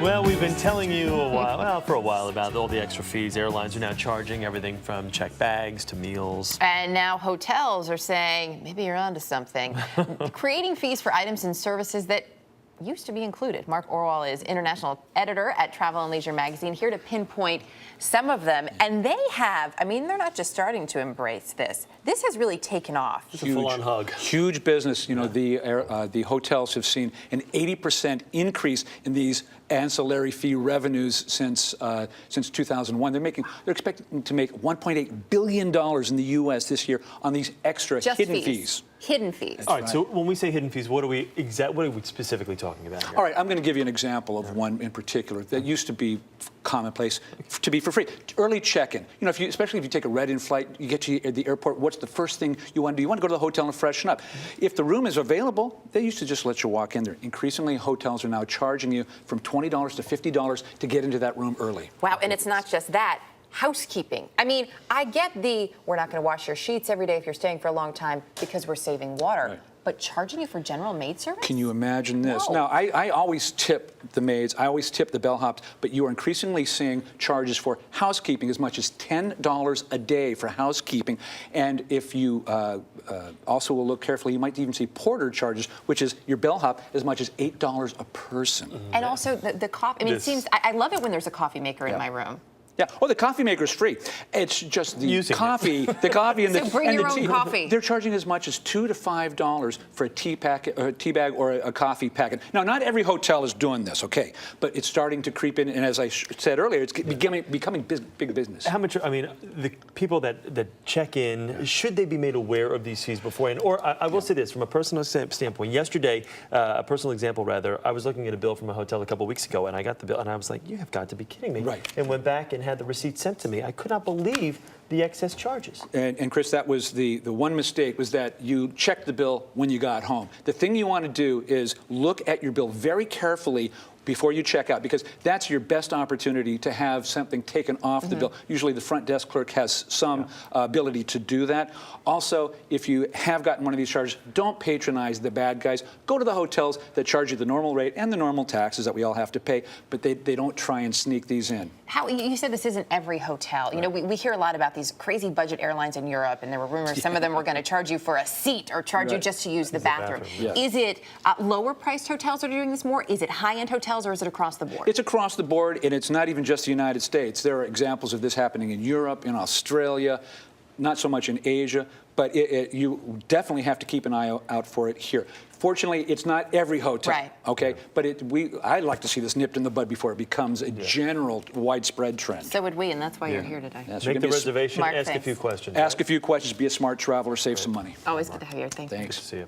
Well, we've been telling you for a while about all the extra fees airlines are now charging, everything from checked bags to meals. And now hotels are saying, maybe you're onto something, creating fees for items and services that used to be included. Mark Orwoll is international editor at Travel and Leisure magazine, here to pinpoint some of them. And they have, I mean, they're not just starting to embrace this. This has really taken off. It's a full-on hug. Huge business. You know, the hotels have seen an 80% increase in these ancillary fee revenues since 2001. They're expecting to make $1.8 billion in the U.S. this year on these extra hidden fees. Hidden fees. All right, so when we say hidden fees, what are we specifically talking about here? All right, I'm going to give you an example of one in particular that used to be commonplace to be for free. Early check-in. You know, especially if you take a red-in flight, you get to the airport, what's the first thing you want to do? You want to go to the hotel and freshen up. If the room is available, they used to just let you walk in there. Increasingly, hotels are now charging you from $20 to $50 to get into that room early. Wow, and it's not just that. Housekeeping. I mean, I get we're not going to wash your sheets every day if you're staying for a long time because we're saving water. Right. But charging you for general maid service? Can you imagine this? No. Now, I always tip the maids, I always tip the bellhops, but you are increasingly seeing charges for housekeeping as much as $10 a day for housekeeping. And if you also will look carefully, you might even see porter charges, which is your bellhop, as much as $8 a person. Mm-hmm. And also the coffee. I mean, it seems, I love it when there's a coffee maker in my room. Yeah. Oh, the coffee maker's free. It's just the coffee, and so bring your own coffee. They're charging as much as $2 to $5 for a tea bag or a coffee packet. Now, not every hotel is doing this, okay, but it's starting to creep in. And as I said earlier, it's becoming big business. How much? I mean, the people that check in, should they be made aware of these fees beforehand? Or I will say this from a personal standpoint. Yesterday, a personal example rather, I was looking at a bill from a hotel a couple weeks ago, and I got the bill, and I was like, "You have got to be kidding me!" Right. And went back and had the receipt sent to me. I could not believe the excess charges. And Chris, that was the one mistake, was that you checked the bill when you got home. The thing you want to do is look at your bill very carefully before you check out, because that's your best opportunity to have something taken off the bill. Usually the front desk clerk has some ability to do that. Also, if you have gotten one of these charges, don't patronize the bad guys. Go to the hotels that charge you the normal rate and the normal taxes that we all have to pay, but they don't try and sneak these in. How, you said this isn't every hotel. You know, we hear a lot about these crazy budget airlines in Europe, and there were rumors some of them were going to charge you for a seat or charge you just to use the bathroom. Yeah. Is it lower priced hotels that are doing this more? Is it high-end hotels, or is it across the board? It's across the board, and it's not even just the United States. There are examples of this happening in Europe, in Australia, not so much in Asia, but you definitely have to keep an eye out for it here. Fortunately, it's not every hotel, okay? But I'd like to see this nipped in the bud before it becomes a general widespread trend. So would we, and that's why you're here today. Yeah, so make the reservation, Mark, ask a few questions. Ask a few questions, be a smart traveler, save some money. Always good to have you here. Thanks. Thanks. Good to see you.